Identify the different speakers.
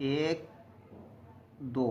Speaker 1: 1 2،